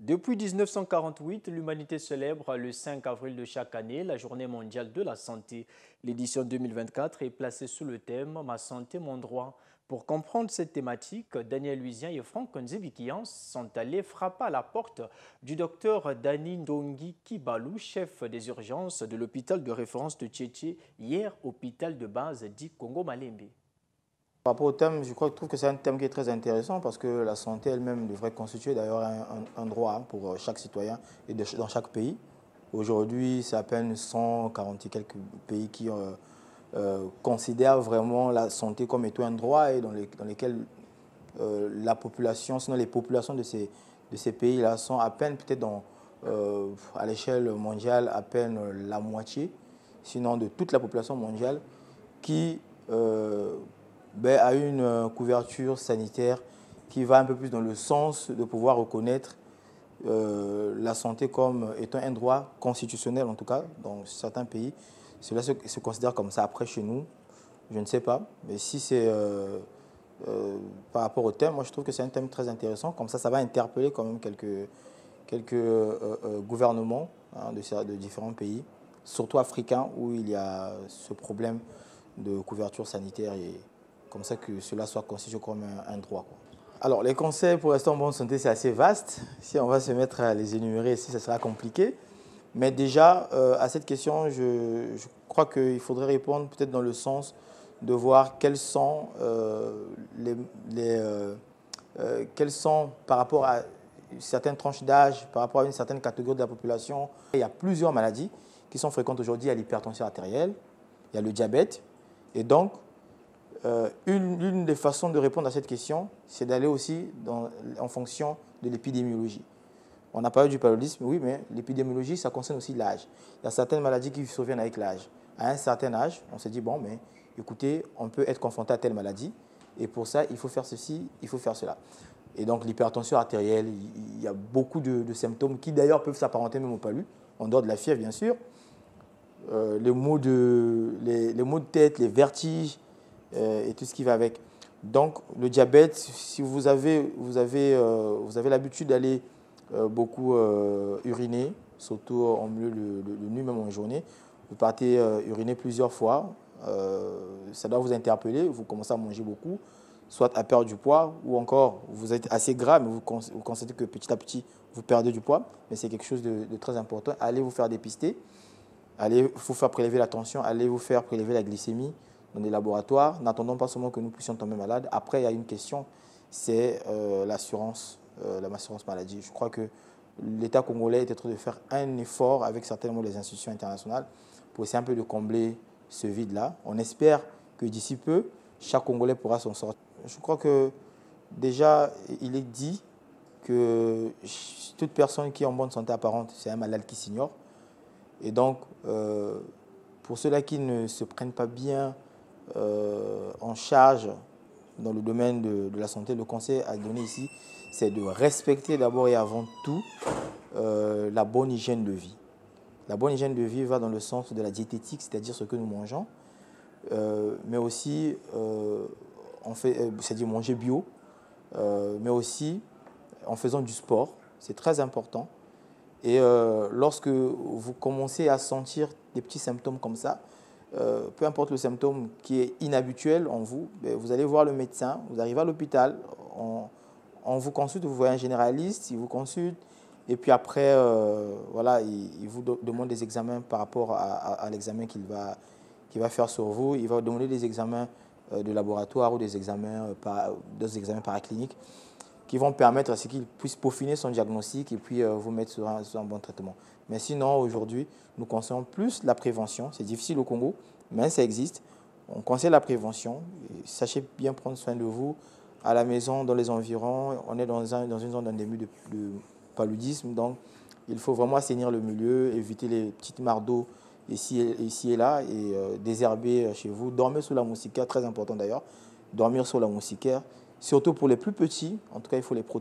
Depuis 1948, l'humanité célèbre le 5 avril de chaque année la Journée mondiale de la santé. L'édition 2024 est placée sous le thème « Ma santé, mon droit ». Pour comprendre cette thématique, Daniel Luisien et Franck Nzibikian sont allés frapper à la porte du docteur Dani Ndongi Kibalou, chef des urgences de l'hôpital de référence de Tchétché, hier hôpital de base dit Congo-Malembe. Par rapport au thème, je trouve que c'est un thème qui est très intéressant parce que la santé elle-même devrait constituer d'ailleurs un droit pour chaque citoyen et dans chaque pays. Aujourd'hui, c'est à peine 140 et quelques pays qui considèrent vraiment la santé comme étant un droit et dans lesquels la population, sinon les populations de ces pays-là sont à peine peut-être à l'échelle mondiale à peine la moitié, sinon de toute la population mondiale qui a une couverture sanitaire qui va un peu plus dans le sens de pouvoir reconnaître la santé comme étant un droit constitutionnel, en tout cas, dans certains pays. Cela se considère comme ça. Après, chez nous, je ne sais pas. Mais si c'est par rapport au thème, moi, je trouve que c'est un thème très intéressant. Comme ça va interpeller quand même quelques gouvernements de différents pays, surtout africains, où il y a ce problème de couverture sanitaire et comme ça que cela soit considéré comme un droit, quoi. Alors, les conseils pour rester en bonne santé, c'est assez vaste. Si on va se mettre à les énumérer ici, ça sera compliqué. Mais déjà, à cette question, je crois qu'il faudrait répondre peut-être dans le sens de voir quels sont, quels sont par rapport à certaines tranches d'âge, par rapport à une certaine catégorie de la population. Il y a plusieurs maladies qui sont fréquentes aujourd'hui. Il y a l'hypertension artérielle, il y a le diabète. Et donc, une des façons de répondre à cette question, c'est d'aller aussi en fonction de l'épidémiologie. On a parlé du paludisme, oui, mais l'épidémiologie, ça concerne aussi l'âge. Il y a certaines maladies qui surviennent avec l'âge. À un certain âge, on se dit, bon, mais écoutez, on peut être confronté à telle maladie, et pour ça, il faut faire ceci, il faut faire cela. Et donc, l'hypertension artérielle, il y a beaucoup de symptômes qui, d'ailleurs, peuvent s'apparenter même au palu, en dehors de la fièvre, bien sûr. Les maux de tête, les vertiges, et tout ce qui va avec. Donc, le diabète, si vous avez l'habitude d'aller beaucoup uriner, surtout en milieu de nuit, même en journée, vous partez uriner plusieurs fois, ça doit vous interpeller, vous commencez à manger beaucoup, soit à perdre du poids, ou encore vous êtes assez gras, mais vous constatez que petit à petit, vous perdez du poids, mais c'est quelque chose de très important. Allez vous faire dépister, allez vous faire prélever la tension, allez vous faire prélever la glycémie dans des laboratoires. N'attendons pas seulement que nous puissions tomber malades. Après, il y a une question, c'est l'assurance maladie. Je crois que l'État congolais est en train de faire un effort avec certainement les institutions internationales pour essayer un peu de combler ce vide-là. On espère que d'ici peu, chaque Congolais pourra s'en sortir. Je crois que déjà, il est dit que toute personne qui est en bonne santé apparente, c'est un malade qui s'ignore. Et donc, pour ceux-là qui ne se prennent pas bien en charge dans le domaine de la santé, le conseil à donner ici, c'est de respecter d'abord et avant tout la bonne hygiène de vie. La bonne hygiène de vie va dans le sens de la diététique, c'est-à-dire ce que nous mangeons, mais aussi, c'est-à-dire manger bio, mais aussi en faisant du sport, c'est très important. Et lorsque vous commencez à sentir des petits symptômes comme ça, peu importe le symptôme qui est inhabituel en vous, vous allez voir le médecin, vous arrivez à l'hôpital, on vous consulte, vous voyez un généraliste, il vous consulte, et puis après, voilà, il vous demande des examens par rapport à l'examen qu'il va faire sur vous. Il va vous demander des examens de laboratoire ou des examens paracliniques qui vont permettre à ce qu'il puisse peaufiner son diagnostic et puis vous mettre sur un bon traitement. Mais sinon, aujourd'hui, nous conseillons plus la prévention. C'est difficile au Congo, mais ça existe. On conseille la prévention. Sachez bien prendre soin de vous à la maison, dans les environs. On est dans une zone d'endémie de paludisme, donc il faut vraiment assainir le milieu, éviter les petites mares d'eau ici et là et désherber chez vous. Dormir sous la moustiquaire, très important d'ailleurs. Dormir sous la moustiquaire, surtout pour les plus petits, en tout cas il faut les protéger.